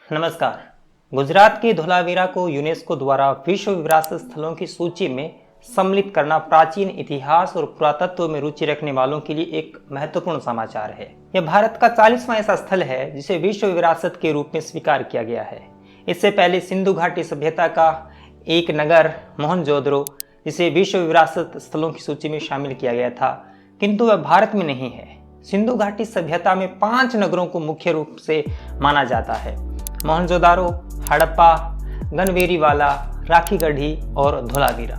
नमस्कार। गुजरात के धोलावीरा को यूनेस्को द्वारा विश्व विरासत स्थलों की सूची में सम्मिलित करना प्राचीन इतिहास और पुरातत्व में रुचि रखने वालों के लिए एक महत्वपूर्ण समाचार है। यह भारत का 40वां ऐसा स्थल है जिसे विश्व विरासत के रूप में स्वीकार किया गया है। इससे पहले सिंधु घाटी सभ्यता का एक नगर मोहनजोदड़ो, जिसे विश्व विरासत स्थलों की सूची में शामिल किया गया था, किंतु वह भारत में नहीं है। सिंधु घाटी सभ्यता में 5 नगरों को मुख्य रूप से माना जाता है: मोहनजोदारो, हड़प्पा, गनवेरीवाला, राखीगढ़ी और धोलावीरा।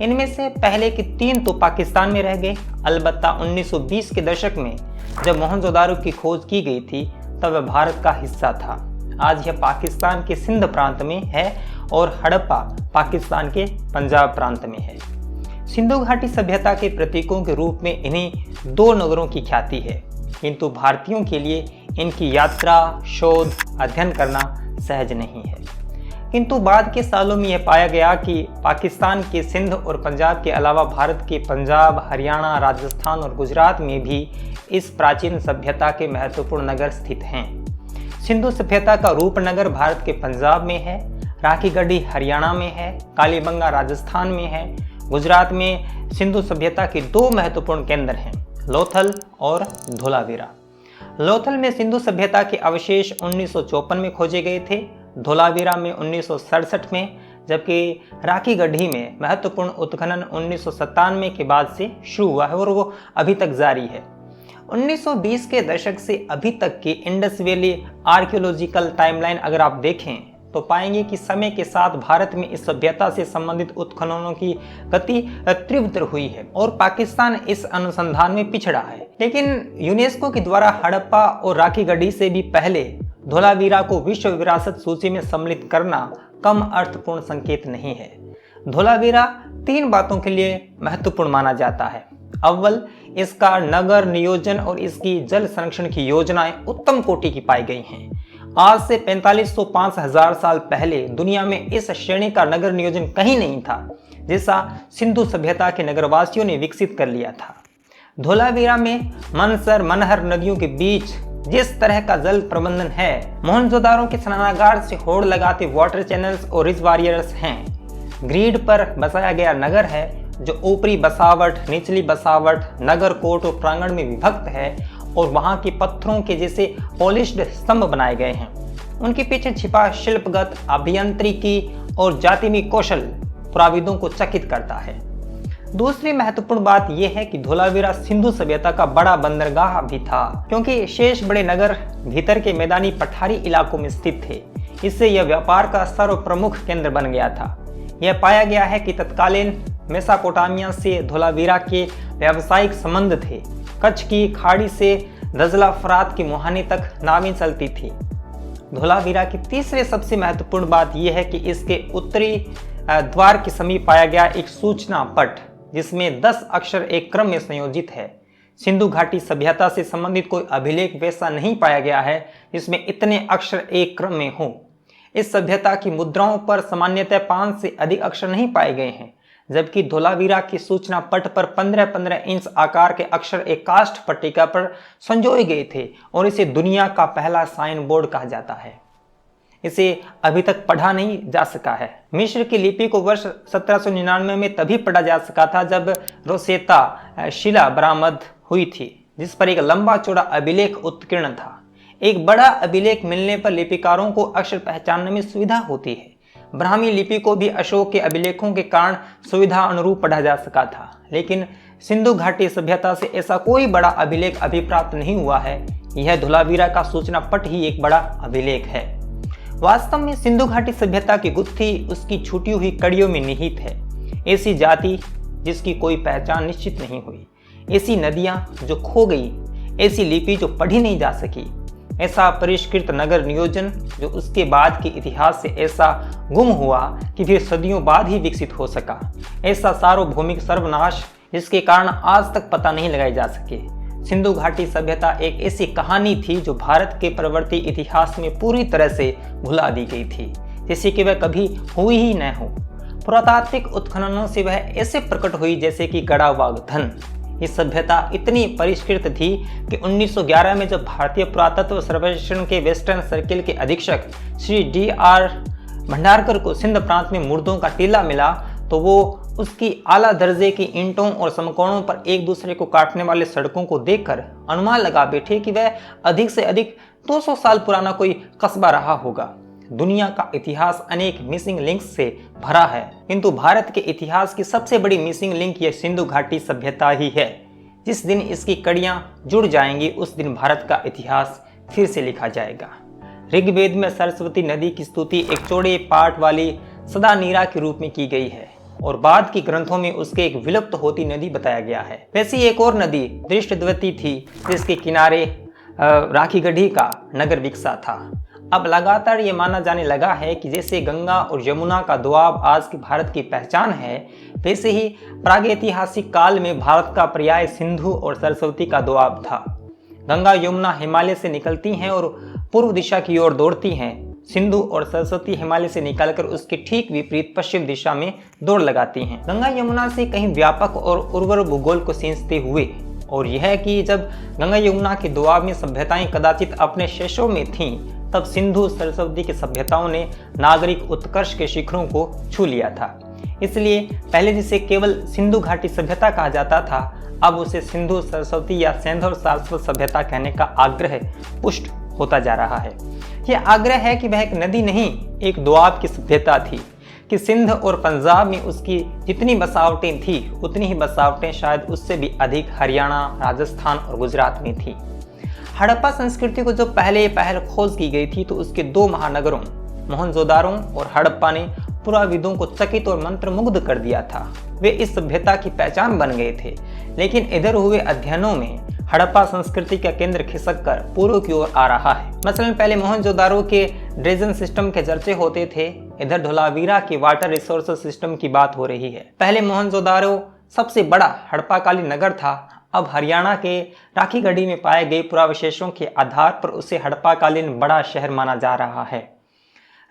इनमें से पहले के 3 तो पाकिस्तान में रह गए। अलबत्ता 1920 के दशक में जब मोहनजोदारो की खोज की गई थी तब वह भारत का हिस्सा था। आज यह पाकिस्तान के सिंध प्रांत में है और हड़प्पा पाकिस्तान के पंजाब प्रांत में है। सिंधु घाटी सभ्यता के प्रतीकों के रूप में इन्हीं 2 नगरों की ख्याति है, किंतु भारतीयों के लिए इनकी यात्रा, शोध, अध्ययन करना सहज नहीं है। किंतु बाद के सालों में यह पाया गया कि पाकिस्तान के सिंध और पंजाब के अलावा भारत के पंजाब, हरियाणा, राजस्थान और गुजरात में भी इस प्राचीन सभ्यता के महत्वपूर्ण नगर स्थित हैं। सिंधु सभ्यता का रूपनगर भारत के पंजाब में है, राखीगढ़ी हरियाणा में है, कालीबंगा राजस्थान में है। गुजरात में सिंधु सभ्यता के 2 महत्वपूर्ण केंद्र हैं, लोथल और धोलावीरा। लोथल में सिंधु सभ्यता के अवशेष 1954 में खोजे गए थे, धोलावीरा में 1967 में, जबकि राखीगढ़ी में महत्वपूर्ण उत्खनन 1997 के बाद से शुरू हुआ है और वो अभी तक जारी है। 1920 के दशक से अभी तक की इंडस वैली आर्कियोलॉजिकल टाइमलाइन अगर आप देखें तो पाएंगे कि समय के साथ भारत में इस सभ्यता से संबंधित उत्खननों की गति तीव्र हुई है और पाकिस्तान इस अनुसंधान में पिछड़ा है। लेकिन यूनेस्को के द्वारा हड़प्पा और राखीगढ़ी से भी पहले धोलावीरा को विश्व विरासत सूची में सम्मिलित करना कम अर्थपूर्ण संकेत नहीं है। धोलावीरा 3 बातों के लिए महत्वपूर्ण माना जाता है। अव्वल, इसका नगर नियोजन और इसकी जल संरक्षण की योजनाएं उत्तम कोटि की पाई गई हैं। आज से 4505 साल पहले दुनिया में इस श्रेणी का नगर नियोजन कहीं नहीं था, जैसा सिंधु सभ्यता के नगरवासियों ने विकसित कर लिया था। धोलावीरा में मनसर, मनहर नदियों के बीच जिस तरह का जल प्रबंधन है, मोहनजोदारो के स्नानागार से होड़ लगाते वाटर चैनल्स और रिजर्वायर्स हैं। ग्रिड पर बसाया गया नगर है जो ऊपरी बसावट, निचली बसावट, नगर कोट और प्रांगण में विभक्त है और वहां के पत्थरों के जैसे पॉलिश्ड स्तंभ बनाए गए हैं। उनके पीछे छिपा शिल्पगत, अभियांत्रिकी और जातिमी कौशल पुराविदों को चकित करता है। दूसरी महत्वपूर्ण बात यह है कि धोलावीरा सिंधु सभ्यता का बड़ा बंदरगाह भी था, क्योंकि शेष बड़े नगर भीतर के मैदानी पठारी इलाकों में स्थित थे। इससे यह व्यापार का सर्वप्रमुख केंद्र बन गया था। यह पाया गया है कि तत्कालीन मेसोपोटामिया से धोलावीरा के व्यावसायिक संबंध थे। कच्छ की खाड़ी से दजला फरात की मुहाने तक नावें चलती थी। धोलावीरा की तीसरे सबसे महत्वपूर्ण बात यह है कि इसके उत्तरी द्वार के समीप पाया गया एक सूचना पट, जिसमें 10 अक्षर एक क्रम में संयोजित है। सिंधु घाटी सभ्यता से संबंधित कोई अभिलेख वैसा नहीं पाया गया है जिसमें इतने अक्षर एक क्रम में हो। इस सभ्यता की मुद्राओं पर सामान्यतः 5 से अधिक अक्षर नहीं पाए गए हैं, जबकि धोलावीरा की सूचना पट पर 15-15 इंच आकार के अक्षर एक काष्ठ पट्टिका पर संजोए गए थे और इसे दुनिया का पहला साइन बोर्ड कहा जाता है। इसे अभी तक पढ़ा नहीं जा सका है। मिस्र की लिपि को वर्ष 1799 में तभी पढ़ा जा सका था जब रोसेता शिला बरामद हुई थी, जिस पर एक लंबा चौड़ा अभिलेख उत्कीर्ण था। एक बड़ा अभिलेख मिलने पर लिपिकारों को अक्षर पहचानने में सुविधा होती है। ब्राह्मी लिपि को भी अशोक के अभिलेखों के कारण सुविधा अनुरूप पढ़ा जा सका था, लेकिन सिंधु घाटी सभ्यता से ऐसा कोई बड़ा अभिलेख अभी प्राप्त नहीं हुआ है। यह धोलावीरा का सूचना पट ही एक बड़ा अभिलेख है। वास्तव में सिंधु घाटी सभ्यता की गुत्थी उसकी छूटी हुई कड़ियों में निहित है। ऐसी जाति जिसकी कोई पहचान निश्चित नहीं हुई, ऐसी नदियां जो खो गई, ऐसी लिपि जो पढ़ी नहीं जा सकी, ऐसा परिष्कृत नगर नियोजन जो उसके बाद के इतिहास से ऐसा गुम हुआ कि फिर सदियों बाद ही विकसित हो सका, ऐसा सार्वभौमिक सर्वनाश जिसके कारण आज तक पता नहीं लगाए जा सके। सिंधु घाटी सभ्यता एक ऐसी कहानी थी जो भारत के प्रवर्ती इतिहास में पूरी तरह से भुला दी गई थी, जैसे कि वह कभी हुई ही न हो। पुरातात्विक उत्खननों से वह ऐसे प्रकट हुई जैसे कि गड़ा हुआ धन। ये सभ्यता इतनी परिष्कृत थी कि 1911 में जब भारतीय पुरातत्व सर्वेक्षण के वेस्टर्न सर्किल के अधीक्षक श्री D.R. भंडारकर को सिंध प्रांत में मुर्दों का टीला मिला तो वो उसकी आला दर्जे की ईंटों और समकोणों पर एक दूसरे को काटने वाले सड़कों को देखकर अनुमान लगा बैठे कि वह अधिक से अधिक 200 साल पुराना कोई कस्बा रहा होगा। दुनिया का इतिहास अनेक मिसिंग लिंक्स से भरा है, किंतु भारत के इतिहास की सबसे बड़ी मिसिंग लिंक यह सिंधु घाटी सभ्यता ही है। जिस दिन इसकी कड़ियां जुड़ जाएंगी उस दिन भारत का इतिहास फिर से लिखा जाएगा। ऋग्वेद में सरस्वती नदी की स्तुति एक चौड़े पाट वाली सदा नीरा के रूप में की गई है और बाद के ग्रंथों में उसके एक विलुप्त होती नदी बताया गया है। वैसी एक और नदी दृष्टद्वती थी जिसके किनारे राखीगढ़ी का नगर विकसा था। अब लगातार ये माना जाने लगा है कि जैसे गंगा और यमुना का दोआब आज के भारत की पहचान है, वैसे ही प्रागैतिहासिक काल में भारत का पर्याय सिंधु और सरस्वती का दोआब था। गंगा यमुना हिमालय से निकलती हैं और पूर्व दिशा की ओर दौड़ती हैं। सिंधु और सरस्वती हिमालय से निकलकर उसके ठीक विपरीत पश्चिम दिशा में दौड़ लगाती हैं। गंगा यमुना से कहीं व्यापक और उर्वर भूगोल को सींचते हुए, और यह कि जब गंगा यमुना के दोआब में सभ्यताएं कदाचित अपने शेषों में थीं, तब सिंधु सरस्वती की सभ्यताओं ने नागरिक उत्कर्ष के शिखरों को छू लिया था। इसलिए पहले जिसे केवल सिंधु घाटी सभ्यता कहा जाता था, अब उसे सिंधु सरस्वती या सैंधव सारस्वत सभ्यता कहने का आग्रह पुष्ट होता जा रहा है। यह आग्रह है कि वह एक नदी नहीं, एक दोआब की सभ्यता थी, कि सिंध और पंजाब में उसकी जितनी बसावटें थी उतनी ही बसावटें शायद उससे भी अधिक हरियाणा, राजस्थान और गुजरात में थी। हड़प्पा संस्कृति को जो पहल खोज की गई थी तो उसके दो महानगरों मोहनजोदारो और हड़प्पा ने पुराविदों को चकित और मंत्रमुग्ध कर दिया था। वे इस सभ्यता की पहचान बन गए थे, लेकिन इधर हुए अध्ययनों में हड़प्पा संस्कृति का केंद्र खिसक कर पूर्व की ओर आ रहा है। मसलन पहले मोहनजोदारो के ड्रेजन सिस्टम के चर्चे होते थे, इधर धोलावीरा के वाटर रिसोर्स सिस्टम की बात हो रही है। पहले मोहनजोदारो सबसे बड़ा हड़प्पाकालीन नगर था, अब हरियाणा के राखीगढ़ी में पाए गए पुरावशेषों के आधार पर उसे हड़प्पाकालीन बड़ा शहर माना जा रहा है।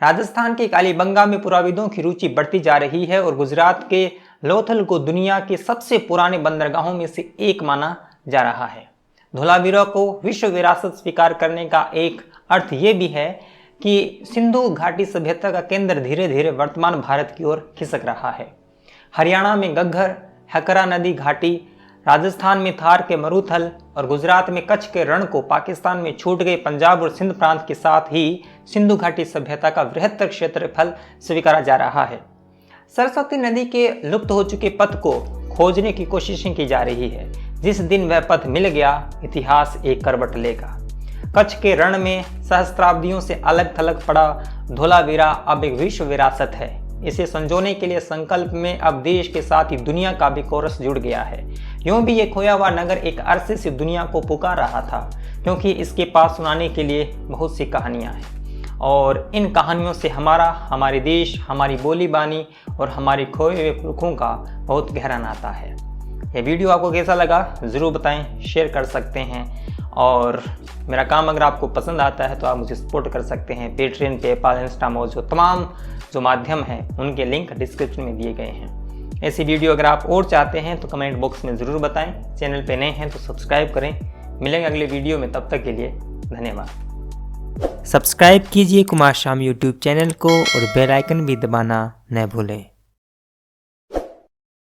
राजस्थान के कालीबंगा में पुराविदों की रुचि बढ़ती जा रही है और गुजरात के लोथल को दुनिया के सबसे पुराने बंदरगाहों में से एक माना जा रहा है। धोलावीरा को विश्व विरासत स्वीकार करने का एक अर्थ ये भी है कि सिंधु घाटी सभ्यता का केंद्र धीरे धीरे वर्तमान भारत की ओर खिसक रहा है। हरियाणा में घग्गर, हकरा नदी घाटी, राजस्थान में थार के मरुथल और गुजरात में कच्छ के रण को पाकिस्तान में छूट गए पंजाब और सिंध प्रांत के साथ ही सिंधु घाटी सभ्यता का बृहत्तर क्षेत्रफल स्वीकारा जा रहा है। सरस्वती नदी के लुप्त हो चुके पथ को खोजने की कोशिशें की जा रही है। जिस दिन वह पथ मिल गया, इतिहास एक करवट लेगा। कच्छ के रण में सहस्त्राब्दियों से अलग थलग पड़ा धोलावीरा अब एक विश्व विरासत है। इसे संजोने के लिए संकल्प में अब देश के साथ ही दुनिया का भी कोरस जुड़ गया है। यूं भी ये खोया हुआ नगर एक अरसे से दुनिया को पुकार रहा था, क्योंकि इसके पास सुनाने के लिए बहुत सी कहानियां हैं और इन कहानियों से हमारे देश, हमारी बोली बानी और हमारे खोए हुए पुरखों का बहुत गहरा नाता है। ये वीडियो आपको कैसा लगा ज़रूर बताएं, शेयर कर सकते हैं और मेरा काम अगर आपको पसंद आता है तो आप मुझे सपोर्ट कर सकते हैं। पेट्रियन, पेपाल, इंस्टामोज तमाम जो माध्यम हैं उनके लिंक डिस्क्रिप्शन में दिए गए हैं। ऐसी वीडियो अगर आप और चाहते हैं तो कमेंट बॉक्स में ज़रूर बताएं। चैनल पे नए हैं तो सब्सक्राइब करें। मिलेंगे अगले वीडियो में, तब तक के लिए धन्यवाद। सब्सक्राइब कीजिए कुमार शाम यूट्यूब चैनल को और बेल आइकन भी दबाना न भूलें।